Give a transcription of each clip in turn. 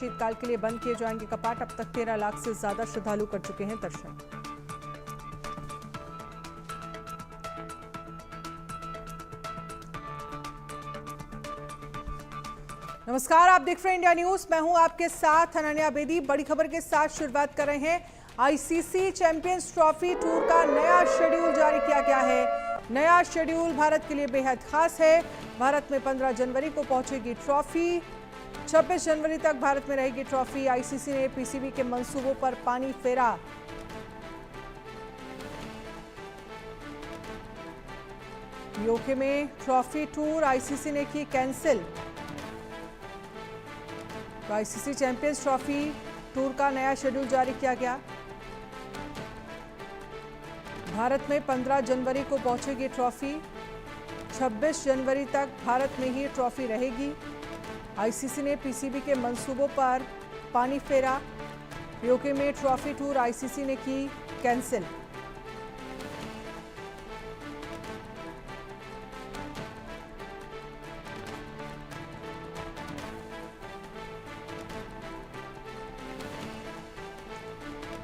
शीतकाल के लिए बंद किए जाएंगे कपाट। अब तक 13 लाख से ज्यादा श्रद्धालु कर चुके हैं दर्शन। नमस्कार, आप देख रहे हैं इंडिया न्यूज। मैं हूं आपके साथ अनन्या बेदी। बड़ी खबर के साथ शुरुआत कर रहे हैं। आईसीसी चैंपियंस ट्रॉफी टूर का नया शेड्यूल जारी किया गया है। नया शेड्यूल भारत के लिए बेहद खास है। भारत में 15 जनवरी को पहुंचेगी ट्रॉफी। 26 जनवरी तक भारत में रहेगी ट्रॉफी। आईसीसी ने पीसीबी के मंसूबों पर पानी फेरा। यूके में ट्रॉफी टूर आईसीसी ने की कैंसिल। तो आईसीसी चैंपियंस ट्रॉफी टूर का नया शेड्यूल जारी किया गया। भारत में 15 जनवरी को पहुंचेगी ट्रॉफी। 26 जनवरी तक भारत में ही ट्रॉफी रहेगी। आईसीसी ने पीसीबी के मंसूबों पर पानी फेरा। यूके में ट्रॉफी टूर आईसीसी ने की कैंसिल।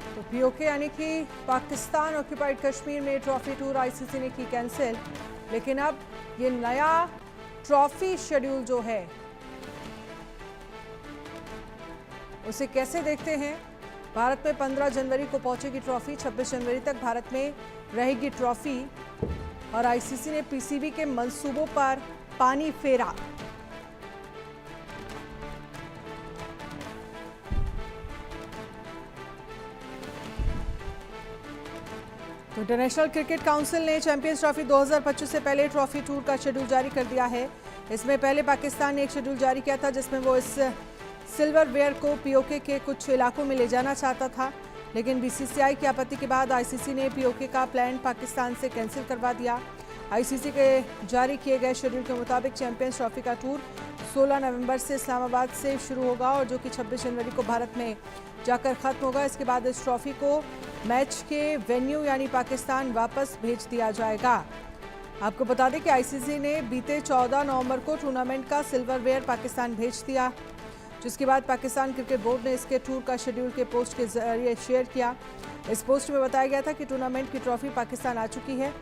तो पीओके यानी कि पाकिस्तान ऑक्यूपाइड कश्मीर में ट्रॉफी टूर आईसीसी ने की कैंसिल। लेकिन अब ये नया ट्रॉफी शेड्यूल जो है उसे कैसे देखते हैं। भारत में 15 जनवरी को पहुंचेगी ट्रॉफी। 26 जनवरी तक भारत में रहेगी ट्रॉफी और आईसीसी ने पीसीबी के मंसूबों पर पानी फेरा। तो इंटरनेशनल क्रिकेट काउंसिल ने चैंपियंस ट्रॉफी 2025 से पहले ट्रॉफी टूर का शेड्यूल जारी कर दिया है। इसमें पहले पाकिस्तान ने एक शेड्यूल जारी किया था जिसमें वो इस सिल्वरवेयर को पीओके के कुछ इलाकों में ले जाना चाहता था, लेकिन बीसीसीआई की आपत्ति के बाद आईसीसी ने पीओके का प्लान पाकिस्तान से कैंसिल करवा दिया। आईसीसी के जारी किए गए शेड्यूल के मुताबिक चैंपियंस ट्रॉफी का टूर 16 नवंबर से इस्लामाबाद से शुरू होगा और जो कि 26 जनवरी को भारत में जाकर खत्म होगा। इसके बाद इस ट्रॉफी को मैच के वेन्यू यानी पाकिस्तान वापस भेज दिया जाएगा। आपको बता दें कि आईसीसी ने बीते 14 नवंबर को टूर्नामेंट का सिल्वरवेयर पाकिस्तान भेज दिया, जिसके बाद पाकिस्तान क्रिकेट बोर्ड ने इसके टूर का शेड्यूल के पोस्ट के जरिए शेयर किया। इस पोस्ट में बताया गया था कि टूर्नामेंट की ट्रॉफी पाकिस्तान आ चुकी है।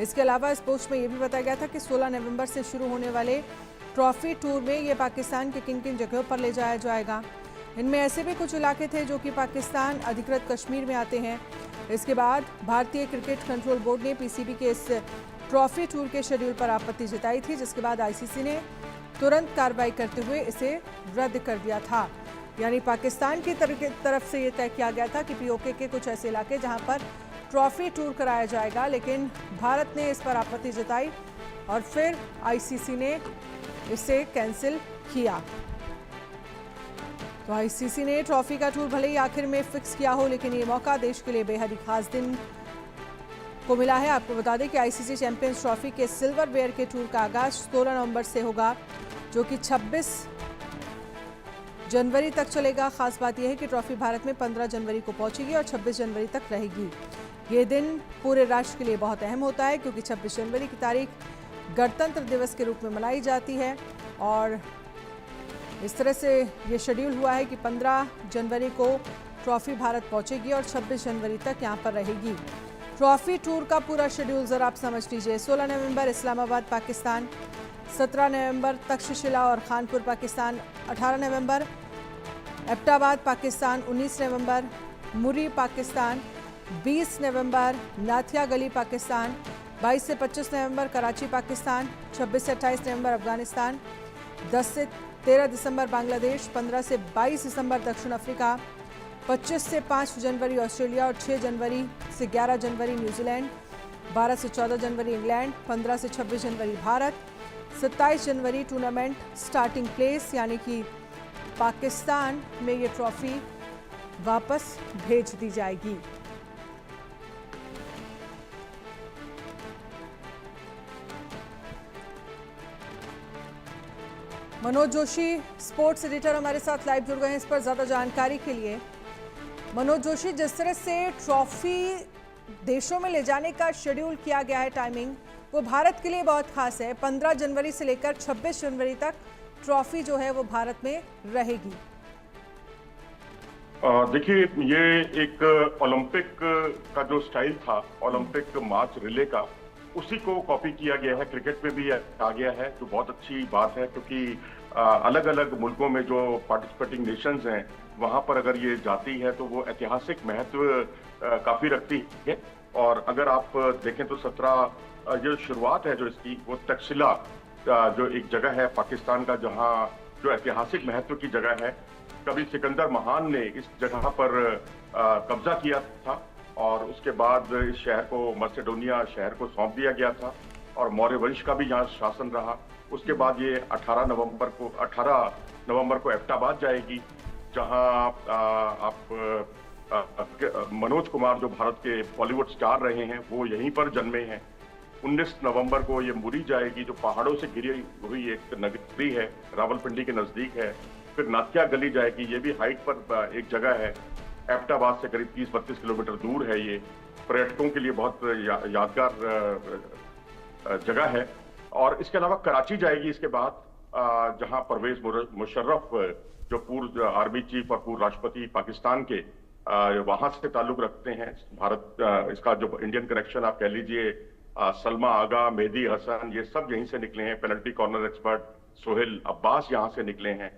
इसके अलावा इस पोस्ट में यह भी बताया गया था कि 16 नवंबर से शुरू होने वाले ट्रॉफी टूर में ये पाकिस्तान के किन किन जगहों पर ले जाया जाएगा। इनमें ऐसे भी कुछ इलाके थे जो कि पाकिस्तान अधिकृत कश्मीर में आते हैं। इसके बाद भारतीय क्रिकेट कंट्रोल बोर्ड ने पीसीबी के इस ट्रॉफी टूर के शेड्यूल पर आपत्ति जताई थी, जिसके बाद आईसीसी ने तुरंत कार्रवाई करते हुए इसे रद्द कर दिया था। यानी पाकिस्तान की तरफ से ये तय किया गया था कि पीओके के कुछ ऐसे इलाके जहां पर ट्रॉफी टूर कराया जाएगा, लेकिन भारत ने इस पर आपत्ति जताई और फिर आईसीसी ने इसे कैंसिल किया। तो आईसीसी ने ट्रॉफी का टूर भले ही आखिर में फिक्स किया हो, लेकिन ये मौका देश के लिए बेहद ही खास दिन को मिला है। आपको बता दें कि आईसीसी चैंपियंस ट्रॉफी के सिल्वरवेयर के टूर का आगाज 16 नवंबर से होगा, जो कि 26 जनवरी तक चलेगा। खास बात यह है कि ट्रॉफी भारत में 15 जनवरी को पहुंचेगी और 26 जनवरी तक रहेगी। ये दिन पूरे राष्ट्र के लिए बहुत अहम होता है क्योंकि 26 जनवरी की तारीख गणतंत्र दिवस के रूप में मनाई जाती है और इस तरह से ये शेड्यूल हुआ है कि 15 जनवरी को ट्रॉफी भारत पहुंचेगी और 26 जनवरी तक यहाँ पर रहेगी। ट्रॉफी टूर का पूरा शेड्यूल जरा आप समझ लीजिए। 16 नवंबर इस्लामाबाद पाकिस्तान, 17 नवंबर तक्षशिला और खानपुर पाकिस्तान, 18 नवंबर एबटाबाद पाकिस्तान, 19 नवंबर मुरी पाकिस्तान, 20 नवंबर नाथिया गली पाकिस्तान, 22 से 25 नवंबर कराची पाकिस्तान, 26 से 28 नवंबर अफगानिस्तान, 10 से 13 दिसंबर बांग्लादेश, 15 से 22 दिसंबर दक्षिण अफ्रीका, 25 से 5 जनवरी ऑस्ट्रेलिया और 6 जनवरी से 11 जनवरी न्यूजीलैंड, 12 से 14 जनवरी इंग्लैंड, 15 से 26 जनवरी भारत, 27 जनवरी टूर्नामेंट स्टार्टिंग प्लेस यानी कि पाकिस्तान में ये ट्रॉफी वापस भेज दी जाएगी। मनोज जोशी स्पोर्ट्स एडिटर हमारे साथ लाइव जुड़ गए हैं इस पर ज्यादा जानकारी के लिए। मनोज जोशी, जिस तरह से ट्रॉफी देशों में ले जाने का शेड्यूल किया गया है, टाइमिंग वो भारत के लिए बहुत खास है। 15 जनवरी से लेकर 26 जनवरी तक ट्रॉफी जो है वो भारत में रहेगी। देखिए, ये एक ओलंपिक का जो स्टाइल था, ओलंपिक मार्च रिले का, उसी को कॉपी किया गया है, क्रिकेट में भी आ गया है, जो बहुत अच्छी बात है क्योंकि अलग अलग मुल्कों में जो पार्टिसिपेटिंग नेशंस हैं, वहां पर अगर ये जाती है तो वो ऐतिहासिक महत्व काफी रखती है। और अगर आप देखें तो 17 जो शुरुआत है जो इसकी, वो तक्षशिला जो एक जगह है पाकिस्तान का, जहां जो ऐतिहासिक महत्व की जगह है। कभी सिकंदर महान ने इस जगह पर कब्जा किया था और उसके बाद इस शहर को, मर्सेडोनिया शहर को सौंप दिया गया था और मौर्य वंश का भी यहाँ शासन रहा। उसके बाद ये 18 नवंबर को एबटाबाद जाएगी, जहां आप मनोज कुमार जो भारत के बॉलीवुड स्टार रहे हैं वो यहीं पर जन्मे हैं। 19 नवंबर को ये मुरी जाएगी, जो पहाड़ों से घिरी हुई एक नगरी है, रावलपिंडी के नजदीक है। फिर नात्या गली जाएगी, ये भी हाइट पर एक जगह है, एबटाबाद से करीब 30-32 किलोमीटर दूर है। ये पर्यटकों के लिए बहुत यादगार जगह है। और इसके अलावा कराची जाएगी इसके बाद, जहां परवेज मुशर्रफ जो पूर्व आर्मी चीफ और पूर्व राष्ट्रपति पाकिस्तान के, वहां से ताल्लुक रखते हैं। भारत इसका जो इंडियन कनेक्शन आप कह लीजिए, सलमा आगा, मेहदी हसन, ये सब यहीं से निकले हैं। Penalty corner expert Sohail Abbas यहाँ से निकले हैं।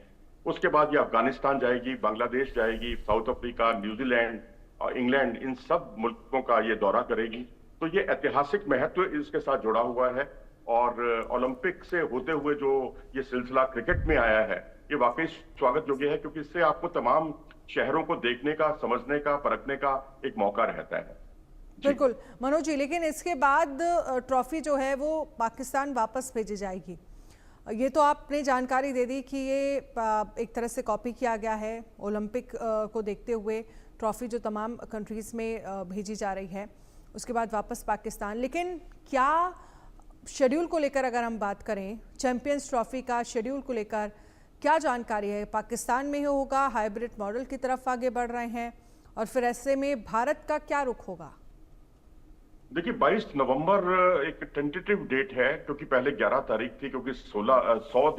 उसके बाद ये अफगानिस्तान जाएगी, बांग्लादेश जाएगी, साउथ अफ्रीका, न्यूजीलैंड और इंग्लैंड, इन सब मुल्कों का ये दौरा करेगी। तो ये ऐतिहासिक महत्व इसके साथ जुड़ा हुआ है। और ओलंपिक से होते हुए जो ये सिलसिला क्रिकेट में आया है, ये वाकई स्वागत योग्य है, क्योंकि इससे आपको तमाम शहरों को देखने का, समझने का, परखने का एक मौका रहता है। बिल्कुल मनोज जी, लेकिन इसके बाद ट्रॉफी जो है वो पाकिस्तान वापस भेजी जाएगी। ये तो आपने जानकारी दे दी कि ये एक तरह से कॉपी किया गया है ओलंपिक को देखते हुए, ट्रॉफी जो तमाम कंट्रीज़ में भेजी जा रही है, उसके बाद वापस पाकिस्तान। लेकिन क्या शेड्यूल को लेकर अगर हम बात करें, चैंपियंस ट्रॉफी का शेड्यूल को लेकर क्या जानकारी है? पाकिस्तान में ही होगा, हाइब्रिड मॉडल की तरफ आगे बढ़ रहे हैं, और फिर ऐसे में भारत का क्या रुख होगा? देखिए, 22 नवंबर एक टेंटेटिव डेट है, क्योंकि पहले 11 तारीख थी, क्योंकि 100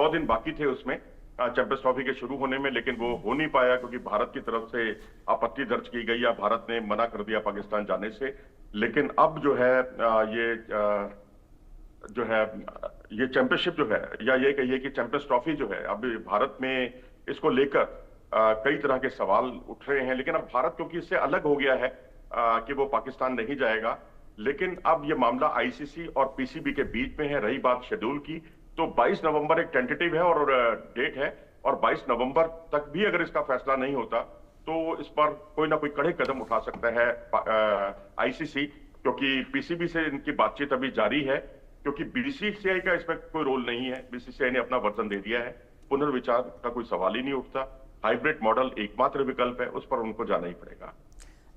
दिन बाकी थे उसमें चैंपियंस ट्रॉफी के शुरू होने में, लेकिन वो हो नहीं पाया क्योंकि भारत की तरफ से आपत्ति दर्ज की गई या भारत ने मना कर दिया पाकिस्तान जाने से। लेकिन अब जो है ये चैंपियनशिप जो है, या ये कहिए कि चैंपियंस ट्रॉफी जो है, अब भारत में इसको लेकर कई तरह के सवाल उठ रहे हैं। लेकिन अब भारत क्योंकि इससे अलग हो गया है कि वो पाकिस्तान नहीं जाएगा, लेकिन अब ये मामला आईसीसी और पीसीबी के बीच में है। रही बात शेड्यूल की, तो 22 नवंबर एक टेंटेटिव है और डेट है, और 22 नवंबर तक भी अगर इसका फैसला नहीं होता तो इस पर कोई ना कोई कड़े कदम उठा सकता है आईसीसी, क्योंकि पीसीबी से इनकी बातचीत अभी जारी है, क्योंकि बीसीसीआई का इसमें कोई रोल नहीं है। बीसीसीआई ने अपना वर्जन दे दिया है, पुनर्विचार का कोई सवाल ही नहीं उठता। हाइब्रिड मॉडल एकमात्र विकल्प है, उस पर उनको जाना ही पड़ेगा।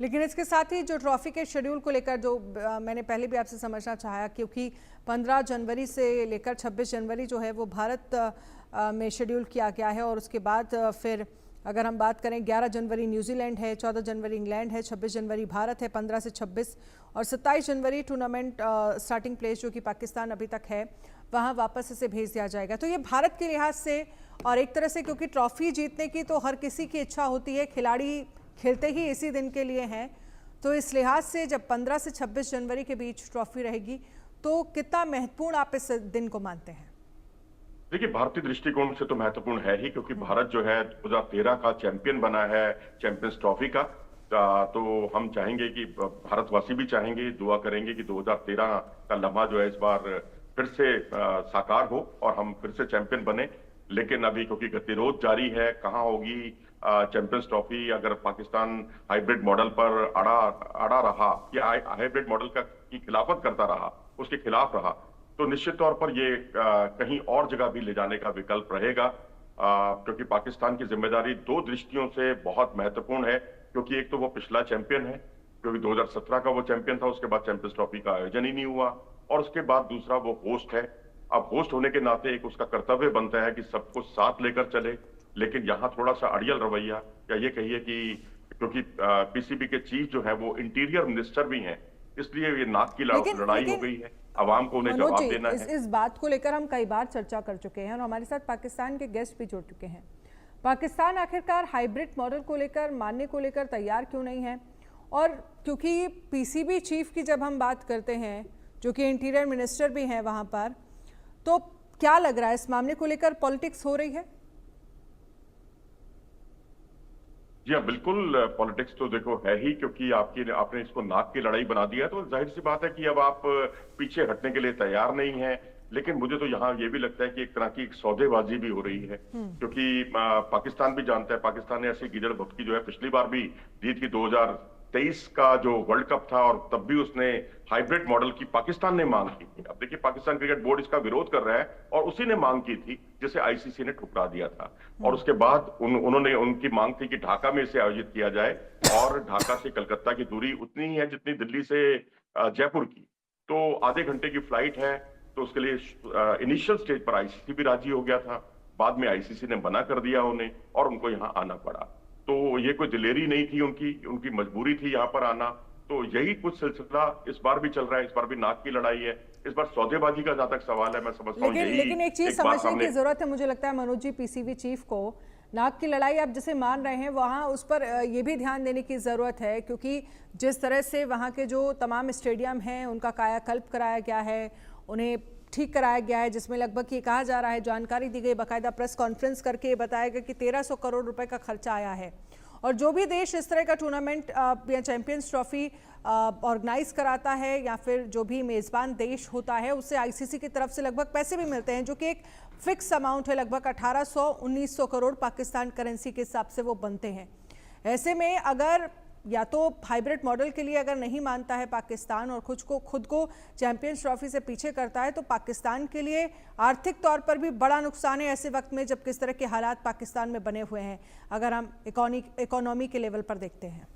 लेकिन इसके साथ ही जो ट्रॉफी के शेड्यूल को लेकर जो मैंने पहले भी आपसे समझना चाहा, क्योंकि 15 जनवरी से लेकर 26 जनवरी जो है वो भारत में शेड्यूल किया गया है, और उसके बाद फिर अगर हम बात करें 11 जनवरी न्यूजीलैंड है, 14 जनवरी इंग्लैंड है, 26 जनवरी भारत है, 15 से 26 और 27 जनवरी टूर्नामेंट स्टार्टिंग प्लेस जो कि पाकिस्तान अभी तक है वहाँ वापस इसे भेज दिया जाएगा। तो ये भारत के लिहाज से, और एक तरह से क्योंकि ट्रॉफी जीतने की तो हर किसी की इच्छा होती है, खिलाड़ी खेलते ही इसी दिन के लिए हैं, तो इस लिहाज से जब 15 से 26 जनवरी के बीच ट्रॉफी रहेगी तो कितना महत्वपूर्ण आप इस दिन को मानते हैं? देखिए, भारतीय दृष्टिकोण से तो महत्वपूर्ण है ही, क्योंकि भारत जो है 2013 का चैंपियन बना है चैंपियंस ट्रॉफी का। तो हम चाहेंगे कि भारतवासी भी चाहेंगे, दुआ करेंगे कि 2013 का लम्हा जो है इस बार फिर से साकार हो और हम फिर से चैंपियन बने। लेकिन अभी क्योंकि गतिरोध जारी है, कहाँ होगी चैंपियंस ट्रॉफी, अगर पाकिस्तान हाइब्रिड मॉडल पर अड़ा रहा या हाइब्रिड मॉडल की खिलाफत करता रहा, उसके खिलाफ रहा, तो निश्चित तौर पर ये कहीं और जगह भी ले जाने का विकल्प रहेगा। क्योंकि पाकिस्तान की जिम्मेदारी दो दृष्टियों से बहुत महत्वपूर्ण है, क्योंकि एक तो वो पिछला चैंपियन है, क्योंकि 2017 का वो चैंपियन था, उसके बाद चैंपियंस ट्रॉफी का आयोजन ही नहीं हुआ, और उसके बाद दूसरा वो होस्ट है। अब होस्ट होने के नाते एक उसका कर्तव्य बनता है कि सबको साथ लेकर चले। लेकिन यहाँ थोड़ा सा अड़ियल रवैया, या ये कहिए कि क्योंकि पीसीबी के चीफ जो है वो इंटीरियर मिनिस्टर भी हैं, इसलिए ये नाक की लड़ाई हो गई है। आवाम को उन्हें जवाब देना है। इस बात को लेकर हम कई बार चर्चा कर चुके हैं और हमारे साथ पाकिस्तान के गेस्ट भी जुड़ चुके हैं। पाकिस्तान आखिरकार हाइब्रिड मॉडल को लेकर मानने को लेकर तैयार क्यों नहीं है? और क्योंकि पीसीबी चीफ की जब हम बात करते हैं, जो कि इंटीरियर मिनिस्टर भी हैं वहां पर, तो क्या लग रहा है इस मामले को लेकर पॉलिटिक्स हो रही है? जी हाँ, बिल्कुल पॉलिटिक्स तो देखो है ही, क्योंकि आपने इसको नाक की लड़ाई बना दिया, तो जाहिर सी बात है कि अब आप पीछे हटने के लिए तैयार नहीं हैं। लेकिन मुझे तो यहाँ ये भी लगता है कि एक तरह की एक सौदेबाजी भी हो रही है, क्योंकि पाकिस्तान भी जानता है, पाकिस्तान ने ऐसी गिजड़ भपकी जो है पिछली बार भी जीत की 2023 का जो वर्ल्ड कप था, और तब भी उसने हाइब्रिड मॉडल की पाकिस्तान ने मांग की थी। अब देखिए, पाकिस्तान क्रिकेट बोर्ड इसका विरोध कर रहा है और उसी ने मांग की थी जिसे आईसीसी ने ठुकरा दिया था। और उसके बाद उन्होंने उनकी मांग थी कि ढाका में इसे आयोजित किया जाए, और ढाका से कलकत्ता की दूरी उतनी ही है जितनी दिल्ली से जयपुर की, तो आधे घंटे की फ्लाइट है। तो उसके लिए इनिशियल स्टेज पर आईसीसी भी राजी हो गया था, बाद में आईसीसी ने मना कर दिया उन्हें और उनको यहाँ आना पड़ा। तो ये कोई दिलेरी नहीं थी उनकी मजबूरी थी यहाँ पर आना। तो यही कुछ सिलसिला इस बार भी चल रहा है, इस बार भी नाक की लड़ाई है, इस बार सौदेबाजी का जहां तक सवाल है मैं समझता हूँ लेकिन एक चीज समझने की जरूरत है, मुझे लगता है मनोज जी, पीसीबी चीफ को नाक की लड़ाई आप जिसे मान रहे हैं वहां उस पर ये भी ध्यान देने की जरूरत है, क्योंकि जिस तरह से वहां के जो तमाम स्टेडियम हैं उनका कायाकल्प कराया गया है, उन्हें ठीक कराया गया है, जिसमें लगभग ये कहा जा रहा है, जानकारी दी गई, बाकायदा प्रेस कॉन्फ्रेंस करके बताया गया कि 1300 करोड़ रुपए का खर्चा आया है। और जो भी देश इस तरह का टूर्नामेंट या चैंपियंस ट्रॉफी ऑर्गेनाइज कराता है, या फिर जो भी मेज़बान देश होता है, उससे आईसीसी की तरफ से लगभग पैसे भी मिलते हैं, जो कि एक फिक्स अमाउंट है, लगभग 1800-1900 करोड़ पाकिस्तान करेंसी के हिसाब से वो बनते हैं। ऐसे में अगर या तो हाइब्रिड मॉडल के लिए अगर नहीं मानता है पाकिस्तान और खुद को चैंपियंस ट्रॉफी से पीछे करता है, तो पाकिस्तान के लिए आर्थिक तौर पर भी बड़ा नुकसान है ऐसे वक्त में जब किस तरह के हालात पाकिस्तान में बने हुए हैं, अगर हम इकोनॉमी के लेवल पर देखते हैं।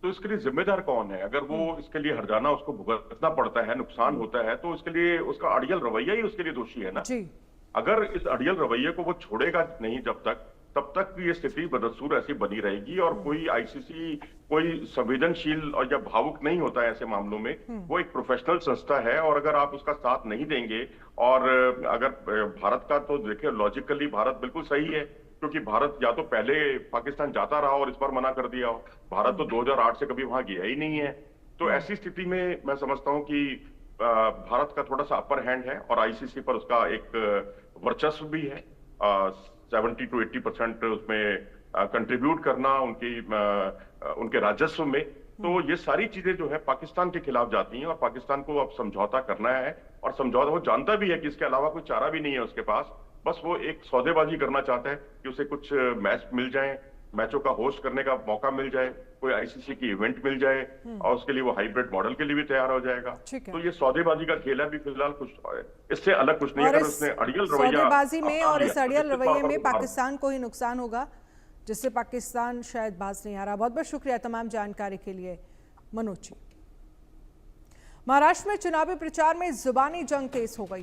तो इसके लिए जिम्मेदार कौन है? अगर वो इसके लिए हर्जाना उसको भुगतना पड़ता है, नुकसान होता है, तो इसके लिए उसका अड़ियल रवैया ही उसके लिए दोषी है ना जी। अगर इस अड़ियल रवैये को वो छोड़ेगा नहीं तब तक ये स्थिति बदसूर ऐसी बनी रहेगी, और कोई आईसीसी कोई संवेदनशील और या भावुक नहीं होता है ऐसे मामलों में। वो एक प्रोफेशनल संस्था है, और अगर आप उसका साथ नहीं देंगे, और अगर भारत का तो देखिए लॉजिकली भारत बिल्कुल सही है, क्योंकि भारत या तो पहले पाकिस्तान जाता रहा और इस बार मना कर दिया हो, भारत तो 2008 से कभी वहां गया ही नहीं है। तो ऐसी स्थिति में मैं समझता हूं कि भारत का थोड़ा सा अपर हैंड है, और आईसीसी पर उसका एक वर्चस्व भी है। 70 to 80% उसमें कंट्रीब्यूट करना उनके राजस्व में, तो ये सारी चीजें जो है पाकिस्तान के खिलाफ जाती हैं, और पाकिस्तान को अब समझौता करना है, और समझौता वो जानता भी है कि इसके अलावा कोई चारा भी नहीं है उसके पास। बस वो एक सौदेबाजी करना चाहता है कि उसे कुछ मैच मिल जाए, मैचों का होस्ट करने का मौका मिल जाए, कोई आईसीसी की इवेंट मिल जाए, और उसके लिए वो हाइब्रिड मॉडल के लिए भी तैयार हो जाएगा। तो ये सौदेबाजी का खेल है भी फिलहाल, कुछ इससे अलग कुछ नहीं है। अगर उसने अड़ियल रवैया सौदेबाजी में और इस अड़ियल रवैये में पाकिस्तान को ही नुकसान होगा, जिससे पाकिस्तान शायद बाज नहीं आ रहा। बहुत बहुत शुक्रिया तमाम जानकारी के लिए मनोज जी। महाराष्ट्र में चुनावी प्रचार में जुबानी जंग तेज हो गई है।